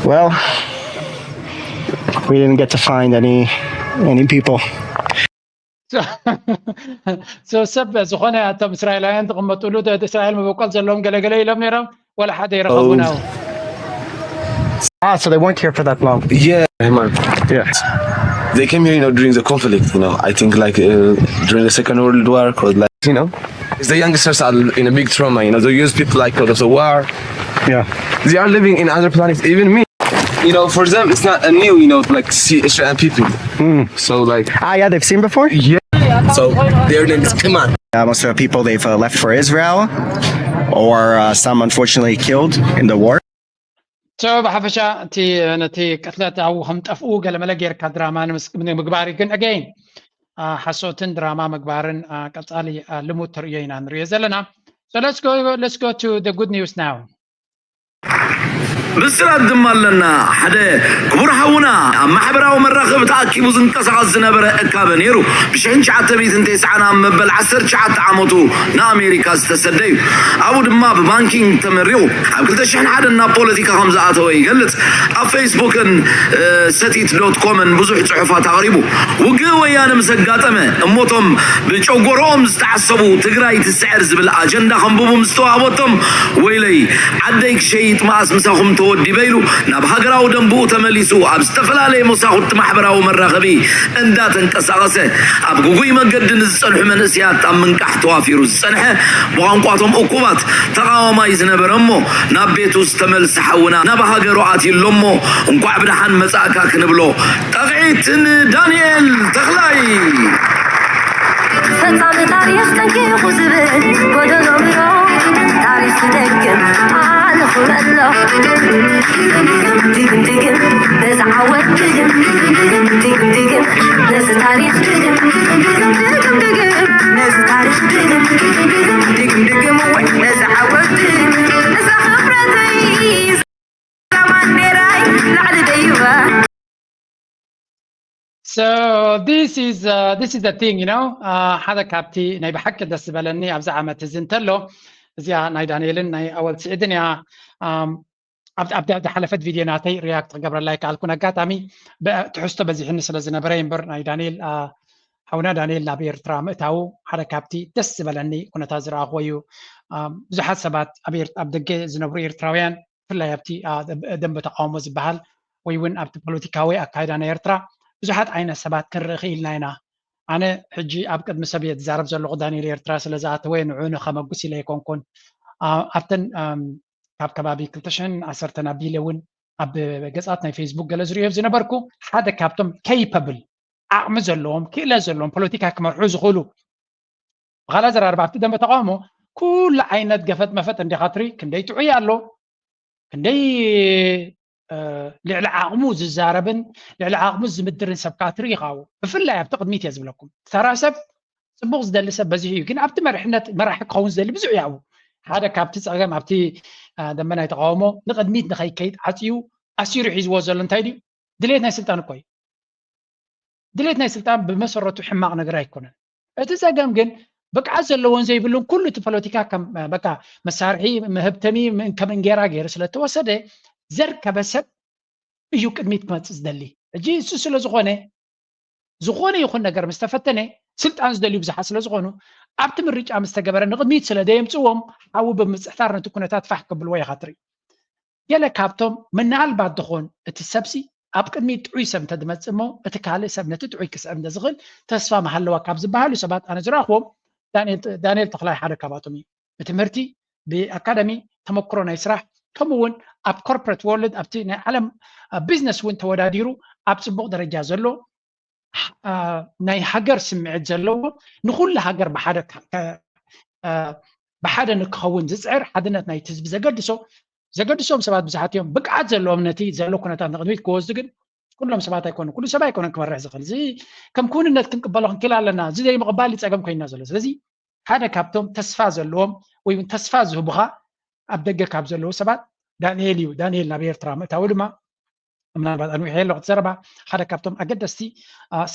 Well, we didn't get to find any people. So سب زخونة أتم إسرائيليين تقوم تقولوا ده إسرائيل ما بقول زلهم قلقلي لم يروا ولا حد يرغبونه. So they weren't here for that long. Yeah, man. Yeah. They came here, you know, during the conflict. You know, I think like during the Second World War, cause like you know, The youngsters are in a big trauma. You know, they use people like of the war. Yeah. They are living in other planets. Even me. You know, for them it's not a new. You know, like see Israeli people. So like. Yeah, they've seen before. Yeah. So their name is Kaman. Most of the people they've left for Israel, or some unfortunately killed in the war. So بحفشة نتي قتلت أو هم تفقوا قال ملاقي ركض دراما من مقباري كن again حسوتن دراما مقبارن قصالي لموت ريينا نري زلنا. So let's go to the good news now. بسرعة دمالنا حدا كبر حونا محبرة ومراقب تأكيد زنقص زنبرة كابنيرو بشحن شعات بيت انت سعنا مبل 10 شعات عمتو نا أمريكا استسديو أبو دما ببانكينج تمريو قلت شحن حدا نا بوليتيكا خمزاتوي قلت فيسبوك settit.com بزح صحفات غريبو وقوي أنا مسقاتمه أموتهم بجوجروم استعصبوا تقراي تسعر زبل أجندة خنبوبهم استوابتهم ويلي عديك شيء ما اسمساهم تودي بيلو ناب هاجراو دنبو تمليسو اب استفلالي مساخت محبراو مراغبي اندا تنقساقسه اب غوغي مقد نصنح منسيات ام منقحتو افيرو صنحه بقانقاتهم عقوبات تقاوما يزنبرمو ناب بيتو استملس حونا ناب هاجرو اتي لومو انقع بدحان مصاكا كنبلو تقعيت دانيال تخلاي فتعمل تاريخ تنكي خزبن ودنو برو تاريخ تدكن على خلالله تيجن تيجن ناس عواد تيجن تيجن تيجن ناس تاريخ تيجن تيجن تيجن ناس تاريخ تيجن تيجن تيجن ناس عواد تيجن ناس خبرة تيجن زمان نراي لعد ديوة. So this is the thing, you know. هذا كابتي ناي بحكي دس بلني أبزع ما تزنتلو زيا ناي دانييلن ناي أول سعدني أبدأ حلفت فيديو ناتي رياكت قبل لايك على كنا قاتامي تحسته بزي حنس لازنا برين بر ناي دانييل حونا دانييل لابير ترام تاو هذا كابتي دس بلني كنا تازرع قويو بزحات سبات أبير أبدأ زنبرير تراويان فلا يبتي دم بتقاوم زبال ويون أبد بوليتيكاوي أكايدان إيرترا بزحات عين سبات كرخيل ناينا أنا حجي أبقد مسبيت زارب زلق دانييل إيرترا سلزات وين عونه خمقسي ليكون كون أبتن كاب كبابي كلتشن عصرتنا بيلون أب جزاتنا فيسبوك جل زريف زنبركو هذا كابتم capable أعمزلهم كلا زلهم بوليتيكا كمرحوز غلو غلاز الأربعة تدم بتقامو كل عينات قفت مفت عندي خاطري كندي تعيالو كندي لعل عقموز الزاربن لعل عقموز مدرن سبكات ريقاو بفلا يعتقد 100 يزم لكم ترى سب سبوز دل سب بزي يمكن أبت مرح قونز دل بزو يعو هذا كابت صغير أبتي دمنا يتقاومو نقد 100 نخي كيد عطيو أسير حيز وزلن تايدي دليتنا سلطان كوي دليتنا سلطان بمسرته حماق نقرا يكون اتزاقم جن بقى عزل لون زي بلون كل تبوليتيكا كم بقى مسارحي مهبتمي من كم غيرا غير سلتوسده زركه بسب እዩ ቅድሚት ክመፅእ ዝደሊ ሕጂ እሱ ስለ ዝኾነ ይኹን ነገር ምስ ተፈተነ ስልጣን ዝደልዩ ብዙሓት ስለ ዝኾኑ ኣብቲ ምርጫ ምስ ተገበረ ንቅድሚት ስለ ደየምፅዎም ሓዊ ብምፅሕታር ነቲ ኩነታት ፋሕ ክብልዎ ይኻትሪ ገለ ካብቶም ምናልባት ድኾን እቲ ሰብሲ ኣብ ቅድሚት ጥዑይ ሰብ እንተድመፅእ እሞ እቲ ካልእ ሰብ ነቲ ጥዑይ ክስዕብ እንተዝኽእል ተስፋ መሃለዋ ካብ ዝበሃሉ ሰባት ኣነ ዝረኽቦም ዳንኤል ተኽላይ ሓደ ካብኣቶም እዩ ብትምህርቲ ብኣካደሚ ተመክሮ ናይ ስራሕ ከምኡውን ኣብ ኮርፖሬት ወርልድ ኣብቲ ናይ ዓለም ቢዝነስ እውን ተወዳዲሩ ኣብ ፅቡቅ ደረጃ ዘሎ ናይ ሃገር ስምዒት ዘለዎ ንኩሉ ሃገር ብሓደ ንክኸውን ዝፅዕር ሓድነት ናይቲ ህዝቢ ዘገድሶም ሰባት ብዙሓት እዮም ብቅዓት ዘለዎም ነቲ ዘሎ ኩነታት ንቅድሚት ክወስዱ ግን ኩሎም ሰባት ኣይኮኑን ኩሉ ሰብ ኣይኮነን ክመርሕ ዝኽእል እዚ ከም ኩንነት ክንቅበሎ ክንክእል ኣለና እዚ ዘይምቕባል ይፀገም ኮይና ዘሎ ስለዚ ሓደ ካብቶም ተስፋ ዘለዎም ወይ ተስፋ ዝህቡኻ ኣብ ደገ ካብ ዘለዉ ሰባት ዳንኤል እዩ ዳንኤል ናብ ኤርትራ ምእታዊ ድማ ምናልባት ኣንዊሕ የሎ ክትዘረባ ሓደ ካብቶም ኣገደስቲ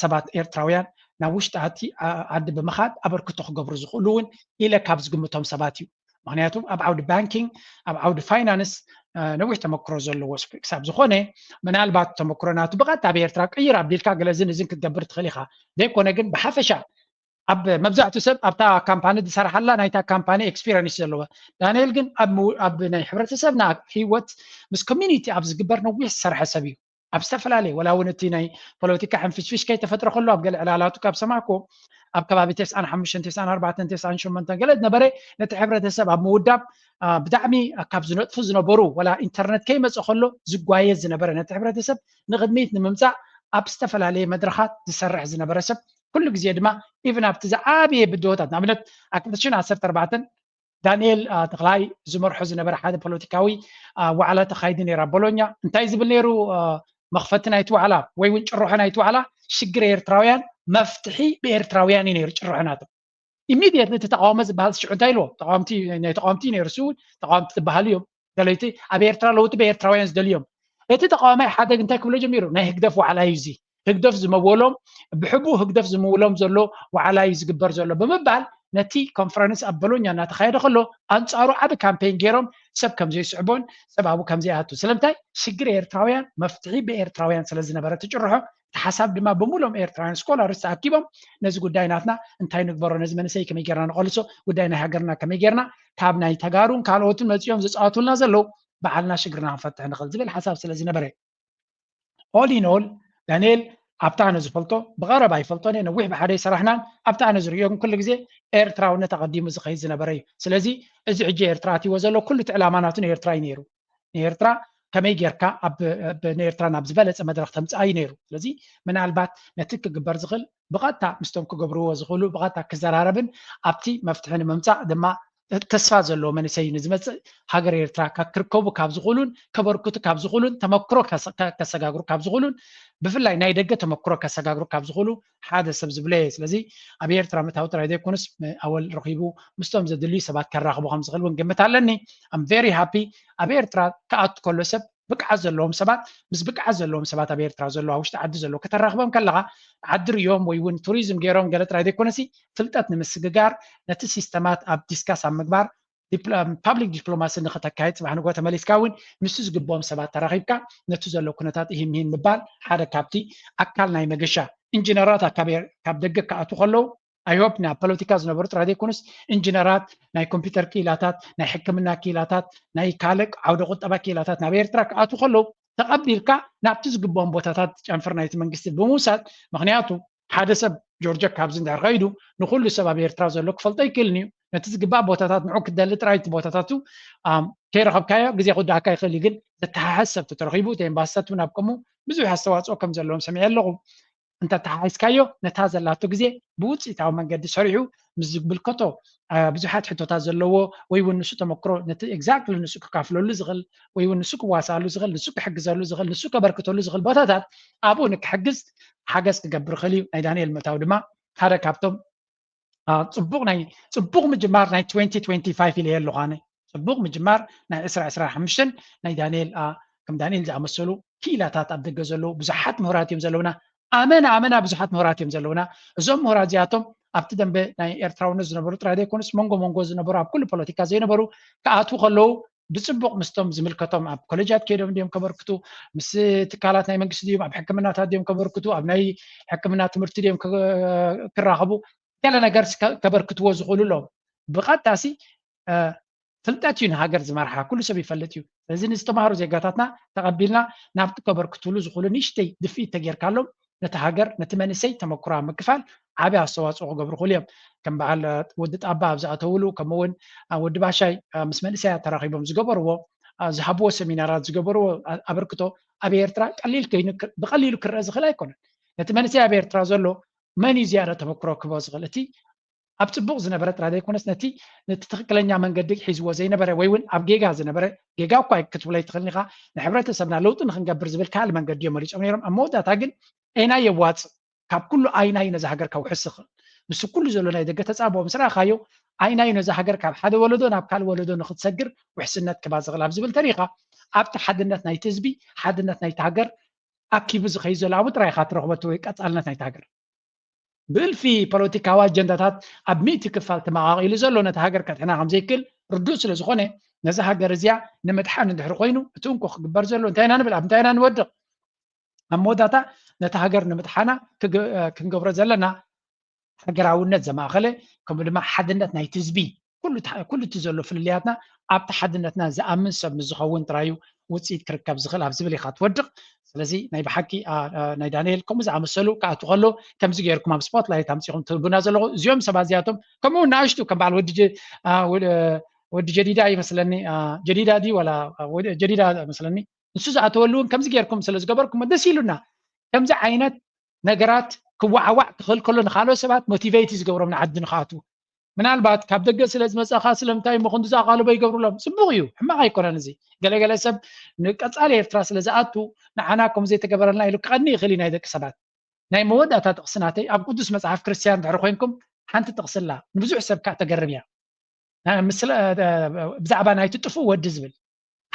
ሰባት ኤርትራውያን ናብ ውሽጢ ዓዲ ብምኻድ ኣበርክቶ ክገብሩ ዝኽእሉ እውን ኢለ ካብ ዝግምቶም ሰባት እዩ ምክንያቱም ኣብ ዓውዲ ባንኪንግ ኣብ ዓውዲ ፋይናንስ ነዊሕ ተመክሮ ዘለዎ ክሳብ ዝኾነ ምናልባት ተመክሮ ናቱ ብቐጥታ ኣብ ኤርትራ ቅይር ኣቢልካ ገለ ዝን ክትገብር ትኽእል ኢኻ ዘይኮነ ግን ብሓፈሻ ኣብ መብዛሕትኡ ሰብ ኣብታ ካምፓኒ ዝሰርሓላ ናይታ ካምፓኒ ኤክስፒሪየንስ ዘለዎ ዳንኤል ግን ኣብ ናይ ሕብረተሰብና ሂወት ምስ ኮሚኒቲ ኣብ ዝግበር ነዊሕ ዝሰርሐ ሰብ እዩ ኣብ ዝተፈላለየ ወላ እውን እቲ ናይ ፖለቲካ ሕንፍሽፍሽ ከይተፈጥረ ከሎ ኣብ ገለ ዕላላቱ ካብ ሰማዕኩ ኣብ ከባቢ 95 94 98 ገለ ዝነበረ ነቲ ሕብረተሰብ ኣብ ምውዳብ ብጣዕሚ ካብ ዝነጥፉ ዝነበሩ ወላ ኢንተርኔት ከይመፀ ከሎ ዝጓየዝ ዝነበረ ነቲ ሕብረተሰብ ንቅድሚት ንምምፃእ ኣብ ዝተፈላለየ መድረኻት ዝሰርሕ ዝነበረ ሰብ ኩሉ ግዜ ድማ ኢቭን ኣብቲ ዝዓበየ ብድሆታት ንኣብነት ኣብ 2014 ዳንኤል ተክላይ ዝመርሖ ዝነበረ ሓደ ፖለቲካዊ ዋዕላ ተኻይዲ ነይራ ቦሎኛ እንታይ ዝብል ነይሩ መኽፈቲ ናይቲ ዋዕላ ወይ እውን ጭርሖ ናይቲ ዋዕላ ሽግር ኤርትራውያን መፍትሒ ብኤርትራውያን እዩ ነይሩ ጭርሖ ናቱ ኢሚድየትሊ እቲ ተቃውሞ ዝበሃል ሽዑ እንታይ ኢልዎ ናይ ተቃወምቲ ነይሩ እሱ ተቃወምቲ ዝበሃል እዮም ደለይቲ ኣብ ኤርትራ ለውጢ ብኤርትራውያን ዝደልዮም እቲ ተቃዋማይ ሓደ እንታይ ክብሎ ጀሚሩ ናይ ህግደፍ ዋዕላ እዩ እዚ ህግደፍ ዝመወሎም ብሕቡእ ህግደፍ ዝምውሎም ዘሎ ዋዕላ እዩ ዝግበር ዘሎ ብምባል ነቲ ኮንፈረንስ ኣብ ቦሎኛ እናተኻየደ ከሎ ኣንፃሩ ዓብ ካምፔን ገይሮም ሰብ ከም ዘይስዕቦን ሰብ ኣብኡ ከም ዘይኣቱ ስለምንታይ ሽግር ኤርትራውያን መፍትሒ ብኤርትራውያን ስለ ዝነበረ ትጭርሖ እቲ ሓሳብ ድማ ብምሎም ኤርትራውያን ስኮላርስ ተኣኪቦም ነዚ ጉዳይ ናትና እንታይ ንግበሮ ነዚ መንእሰይ ከመይ ጌርና ንቐልሶ ጉዳይ ናይ ሃገርና ከመይ ጌርና ካብ ናይ ተጋሩን ካልኦትን መፂኦም ዝፃወቱልና ዘለው ባዓልና ሽግርና ክንፈትሕ ንኽእል ዝብል ሓሳብ ስለ ዝነበረ ኦል ኢን ኦል ዳንኤል ኣብታ ኣነ ዝፈልጦ ብቐረባ ይፈልጦን እየ ነዊሕ ብሓደ ይሰራሕናን ኣብታ ኣነ ዝሪኦ ግን ኩሉ ግዜ ኤርትራውነት ኣቐዲሙ ዝኸይድ ዝነበረ እዩ ስለዚ እዚ ሕጂ ኤርትራ እትይዎ ዘሎ ኩሉ እቲ ዕላማ ናቱ ንኤርትራ እዩ ነይሩ ንኤርትራ ከመይ ጌርካ ንኤርትራ ናብ ዝበለፀ መድረክ ተምፅኣ እዩ ነይሩ ስለዚ ምናልባት ነቲ ክግበር ዝኽእል ብቐጥታ ምስቶም ክገብርዎ ዝኽእሉ ብቐጥታ ክዘራረብን ኣብቲ መፍትሒ ንምምፃእ ድማ ተስፋ ዘለዎ መንእሰይ ንዝመፅእ ሃገር ኤርትራ ክርከቡ ካብ ዝኽእሉን ከበርክቱ ካብ ዝኽእሉን ተመክሮ ከሰጋግሩ ካብ ዝኽእሉን ብፍላይ ናይ ደገ ተመክሮ ከሰጋግሩ ካብ ዝኽእሉ ሓደ ሰብ ዝብለ ስለዚ ኣብ ኤርትራ ምእታዊ ጥራይ ዘይኮነስ ኣወል ረኺቡ ምስቶም ዘድልዩ ሰባት ከራኽቡ ከም ዝኽእል እውን ግምት ኣለኒ ኣም ቬሪ ሃፒ ኣብ ኤርትራ ክኣቱ ከሎ ሰብ ብቅዓት ዘለዎም ሰባት ምስ ብቅዓት ዘለዎም ሰባት ኣብ ኤርትራ ዘሎ ኣብ ውሽጢ ዓዲ ዘሎ ከተራኽቦም ከለኻ ዓዲ ርዮም ወይ እውን ቱሪዝም ገይሮም ገለ ጥራይ ዘይኮነሲ ፍልጠት ንምስግጋር ነቲ ሲስተማት ኣብ ዲስካስ ኣብ ምግባር ፓብሊክ ዲፕሎማሲ ንኽተካየድ ፅባሕ ንጎ ተመሊስካ እውን ምስቲ ዝግብኦም ሰባት ተራኺብካ ነቲ ዘሎ ኩነታት ይህምሂን ምባል ሓደ ካብቲ ኣካል ናይ መገሻ ኢንጂነራት ካብ ደገ ክኣቱ ከለዉ ኣይሆፕ ናብ ፖለቲካ ዝነበሩ ጥራይ ዘይኮኑስ ኢንጂነራት ናይ ኮምፒተር ክኢላታት ናይ ሕክምና ክኢላታት ናይ ካልእ ዓውደ ቁጠባ ክኢላታት ናብ ኤርትራ ክኣቱ ከለዉ ተቐቢልካ ናብቲ ዝግብኦም ቦታታት ጨንፈር ናይቲ መንግስቲ ብምውሳድ ምክንያቱ ሓደ ሰብ ጆርጅ ካብዚ እንድሕር ከይዱ ንኩሉ ሰብ ኣብ ኤርትራ ዘሎ ክፈልጦ ይክእልን እዩ ነቲ ዝግባእ ቦታታት ንዑ ክደሊ ጥራይ እቲ ቦታታቱ ከይረኸብካዮ ግዜ ክወዳእካ ይኽእል ግን ዘተሓሓዝ ሰብ ተረኺቡ እቲ ኤምባሲታት እውን ኣብ ከምኡ ብዙሕ ኣስተዋፅኦ ከም ዘለዎም ሰሚዐ ኣለኹ እንተተሓሒዝካዮ ነታ ዘላቶ ግዜ ብውፅኢታዊ መንገዲ ሰሪሑ ምስ ዝምልከቶ ብዙሓት ሕቶታት ዘለዎ ወይ እውን ንሱ ተመክሮ ነቲ ኤግዛክትሊ ንሱ ክካፍለሉ ዝኽእል ወይ እውን ንሱ ክዋሳሉ ዝኽእል ንሱ ክሕግዘሉ ዝኽእል ንሱ ከበርክተሉ ዝኽእል ቦታታት ኣብኡ ንክሕግዝ ሓገዝ ክገብር ክእል እዩ ናይ ዳንኤል ምእታው ድማ ሓደ ካብቶም ፅቡቕ ምጅማር ናይ 2025 ኢለ ኣለኹ ኣነ ፅቡቕ ምጅማር ናይ 2025 ናይ ዳንኤል ከም ዳንኤል ዝኣመሰሉ ክኢላታት ኣብ ደገ ዘለዉ ብዙሓት ምሁራት እዮም ዘለውና ኣመና ብዙሓት ምሁራት እዮም ዘለውና እዞም ምሁራት እዚኣቶም ኣብቲ ደንበ ናይ ኤርትራውነት ዝነበሩ ጥራይ ዘይኮኑስ መንጎ ዝነበሩ ኣብ ኩሉ ፖለቲካ ዘይነበሩ ክኣትዉ ከለዉ ብፅቡቕ ምስቶም ዝምልከቶም ኣብ ኮሌጃት ከይዶም ድዮም ከበርክቱ ምስ ትካላት ናይ መንግስቲ ድዮም ኣብ ሕክምናታት ድዮም ከበርክቱ ኣብ ናይ ሕክምና ትምህርቲ ድዮም ክራኸቡ ገለ ነገር ከበርክትዎ ዝኽእሉ ኣለዎም ብቐጥታሲ ፍልጠት እዩ ንሃገር ዝመርሓ ኩሉ ሰብ ይፈልጥ እዩ ስለዚ ንዝተምሃሩ ዜጋታትና ተቐቢልና ናብቲ ከበርክትሉ ዝኽእሉ ንእሽተይ ድፍኢት ተጌርካሎም ነቲ ሃገር ነቲ መንእሰይ ተመክሮ ኣብ ምግፋል ዓብዪ ኣስተዋፅኦ ክገብሩ ክእሉ እዮም ከም በዓል ወዲ ጣባ ኣብ ዝኣተውሉ ከምኡውን ወዲ ባሻይ ምስ መንእሰያት ተራኺቦም ዝገበርዎ ዝሃብዎ ሰሚናራት ዝገበርዎ ኣበርክቶ ኣብ ኤርትራ ብቐሊሉ ክረአ ዝኽእል ኣይኮነን ነቲ መንእሰይ ኣብ ኤርትራ ዘሎ መን እዩ ዝያዳ ተመክሮ ክህቦ ዝኽእል እቲ ኣብ ፅቡቕ ዝነበረ ጥራይ ዘይኮነስ ነቲ ትክክለኛ መንገዲ ሒዝዎ ዘይነበረ ወይ እውን ኣብ ጌጋ ዝነበረ ጌጋ እኳ ክትብሎ ይትኽእልኒ ኢኻ ንሕብረተሰብና ለውጢ ንክንገብር ዝብል ካልእ መንገዲ እዮም መሪፆም ነይሮም ኣብ መወዳእታ ግን ዓይና የዋፅእ ካብ ኩሉ ዓይናዩ ነዚ ሃገር ከውሕስ ይኽእል ምስ ኩሉ ዘሎ ናይ ደገ ተፃብኦ ምስ ረኣኻዮ ዓይናዩ ነዚ ሃገር ካብ ሓደ ወለዶ ናብ ካልእ ወለዶ ንክትሰግር ውሕስነት ክባ ዝኽእል ኣብ ዝብል ተሪኻ ኣብቲ ሓድነት ናይቲ ህዝቢ ሓድነት ናይቲ ሃገር ኣኪቡ ዝኸይድ ዘሎ ኣብኡ ጥራይ ኢኻ ትረኽበቱ ወይ ቀፃልነት ናይቲ ሃገር ብእልፊ ፖለቲካዊ ኣጀንዳታት ኣብ ሚእቲ ክፋል ተመቓቒሉ ዘሎ ነቲ ሃገር ከጥሕና ከም ዘይክእል ርዱእ ስለ ዝኾነ ነዚ ሃገር እዚኣ ንምድሓን እንድሕሪ ኮይኑ እቲ እንኮ ክግበር ዘሎ እንታይ ኢና ንብል ኣብ እንታይ ኢና ንወድቕ ኣብ መወዳእታ ነቲ ሃገር ንምድሓና ክንገብሮ ዘለና ሃገራውነት ዘማእኸለ ከምኡ ድማ ሓድነት ናይቲ ህዝቢ ኩሉ እቲ ዘሎ ፍልልያትና ኣብቲ ሓድነትና ዝኣምን ሰብ ንዝኸውን ጥራዩ ውፅኢት ክርከብ ዝኽእል ኣብ ዝብል ኢኻ ትወድቕ ስለዚ ናይ ብሓቂ ናይ ዳንኤል ከምኡ ዝኣመሰሉ ክኣቱ ከሎ ከምዚ ገይርኩም ኣብ ስፖትላይት ኣምፂኹም ትህቡና ዘለኹ እዚኦም ሰባት እዚኣቶም ከምኡ ንኣሽቱ ከም በዓል ወዲ ጀዲዳ ይመስለኒ ጀዲዳ ዲ ወላ ጀዲዳ መስለኒ ንሱ ዝኣተወሉ እውን ከምዚ ገይርኩም ስለ ዝገበርኩም ደስ ኢሉና ከምዚ ዓይነት ነገራት ክዋዕዋዕ ክኽእል ከሎ ንካልኦት ሰባት ሞቲቬት ዝገብሮም ንዓዲ ንክኣትዉ ምናልባት ካብ ደገ ስለ ዝመፀኻ ስለምንታይ እሞ ክንዲ ዝኣቓልቦ ይገብሩሎም ፅቡቅ እዩ ሕማቕ ኣይኮነን እዚ ገለገለ ሰብ ንቀፃሊ ኤርትራ ስለ ዝኣቱ ንዓና ከምኡ ዘይተገበረልና ኢሉ ክቐኒ ይኽእል እዩ ናይ ደቂ ሰባት ናይ መወዳእታ ጥቕሲ ናተይ ኣብ ቅዱስ መፅሓፍ ክርስትያን ድሕሪ ኮይንኩም ሓንቲ ጥቕሲ ኣላ ንብዙሕ ሰብ ከዓ ተገርም እያ ብዛዕባ ናይቲ ጥፉእ ወዲ ዝብል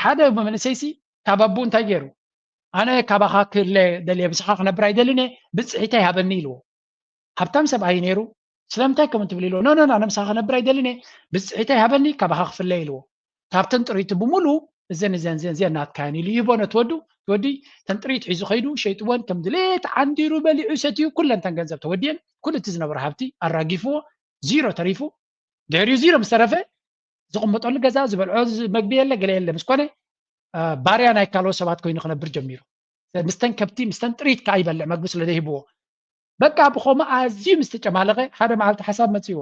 ሓደ መንእሰይሲ ካብ ኣቦ እንታይ ገይሩ ኣነ ካባኻ ክደልየ ምስኻ ክነብር ኣይደልን ብፅሒተይ ሃበኒ ኢልዎ ሃብታም ሰብኣይ ነይሩ ስለምንታይ ከምኡ ትብል ኢልዎ ኖ ኣነ ምስኻ ክነብር ኣይደልን ብፅሒተይ ሃበኒ ካባኻ ክፍለ ኢልዎ ካብተን ጥሪቱ ብምሉእ እዘን ናትካያን ኢሉ ይቦ ነትወዱ ትወዲ ተን ጥሪት ሒዙ ከይዱ ሸይጥዎን ከም ድሌት ዓንዲሩ በሊዑ ሰትዩ ኩለን ተን ገንዘብ ተወዲየን ኩሉ እቲ ዝነበረ ሃብቲ ኣራጊፍዎ ዚሮ ተሪፉ ድሕሪኡ ዚሮ ምስ ተረፈ ዝቕመጠሉ ገዛ ዝበልዖ መግቢ የለ ገለ የለ ምስ ኮነ ባርያ ናይ ካልኦት ሰባት ኮይኑ ክነብር ጀሚሩ ምስተን ከብቲ ምስተን ጥሪት ከዓ ይበልዕ መግቢ ስለ ዘይሂብዎ በቃ ብኸምኡ ኣዝዩ ምስ ተጨማለቐ ሓደ መዓልቲ ሓሳብ መፅይዎ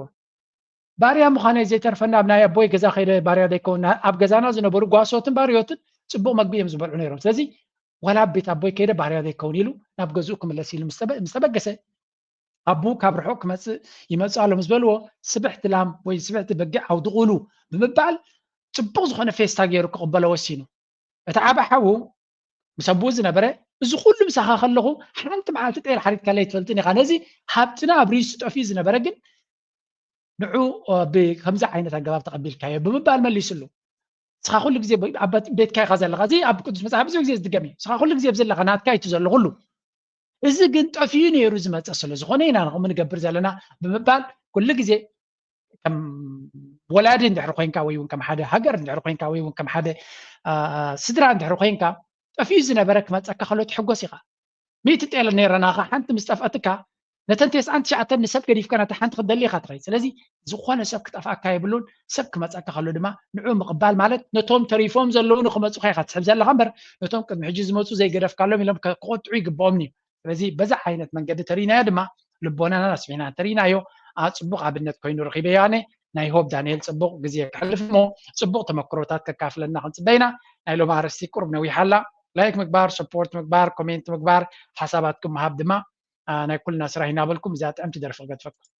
ባርያ ምዃነ ዘይተርፈና ኣብ ናይ ኣቦይ ገዛ ከይደ ባርያ ዘይከውን ኣብ ገዛና ዝነበሩ ጓሶትን ባርዮትን ፅቡቅ መግቢ እዮም ዝበልዑ ነይሮም ስለዚ ዋላ ኣብ ቤት ኣቦይ ከይደ ባርያ ዘይከውን ኢሉ ናብ ገዝኡ ክምለስ ኢሉ ምስ ተበገሰ ኣቡ ካብ ርሑቕ ክመፅእ ይመፅእ ኣሎ ምስ በልዎ ስብሕቲ ላም ወይ ስብሕቲ በጊዕ ኣውድቑሉ ብምባል ፅቡቅ ዝኾነ ፌስታ ገይሩ ክቕበሎ ወሲኑ እቲ ዓበ ሓዉ ምስ ኣቡኡ ዝነበረ እዚ ኩሉ ምሳኻ ከለኹ ሓንቲ መዓልቲ ጤል ሓሪድካ ለይትፈልጥን ኢኻ ነዚ ሃብትና ኣብ ሪሱ ጠፍዩ ዝነበረ ግን ንዑ ብከምዚ ዓይነት ኣገባብ ተቐቢልካዮ ብምባል መሊሱሉ ስኻ ኩሉ ግዜ ኣብ ቤትካ ኢኻ ዘለኻ እዚ ኣብ ቅዱስ መፅሓፍ ብዙሕ ግዜ ዝድገም እዩ ስኻ ኩሉ ግዜ ብዘለኻ ናትካ እዩ ዘሎ ኩሉ እዚ ግን ጠፍዩ ነይሩ ዝመፀ ስለ ዝኾነ ኢና ከምኡ ንገብር ዘለና ብምባል ኩሉ ግዜ ከም ወላዲ እንድሕሪ ኮይንካ ወይ እውን ከም ሓደ ሃገር እንድሕሪ ኮይንካ ወይ እውን ከም ሓደ ስድራ እንድሕሪ ኮይንካ ጠፍዩ ዝነበረ ክመፀካ ከሎ ትሕጎስ ኢኻ ሚእቲ ጤል ነይረናኻ ሓንቲ ምስ ጠፍአትካ ነተን 99 ንሰብ ገዲፍካ ነታ ሓንቲ ክደሊ ኢኻ ትኸይ ስለዚ ዝኾነ ሰብ ክጠፍኣካ የብሉን ሰብ ክመፀካ ከሎ ድማ ንዑ ምቕባል ማለት ነቶም ተሪፎም ዘለዉ ንክመፁ ኢኻ ትሕብ ዘለኻ እምበር ነቶም ቅድሚ ሕጂ ዝመፁ ዘይገደፍካሎም ኢሎም ክቆጥዑ ይግብኦም እዩ ስለዚ በዛ ዓይነት መንገዲ ተሪናዮ ድማ ልቦናና ኣስፊሕና ተሪናዮ ፅቡቅ ኣብነት ኮይኑ ረኺበ ኣነ ናይ ሆብ ዳንኤል ፅቡቅ ግዜ ክሕልፍ እሞ ፅቡቅ ተመክሮታት ከካፍለና ክንፅበይና ናይ ሎማ ኣርእስቲ ቁርብ ነዊሓላ ላይክ ምግባር ሰፖርት ምግባር ኮሜንት ምግባር ሓሳባትኩም ምሃብ ድማ ናይ ኩልና ስራሕ ይናበልኩም እዛ ጥዕምቲ ደርፊ ገድፈኩም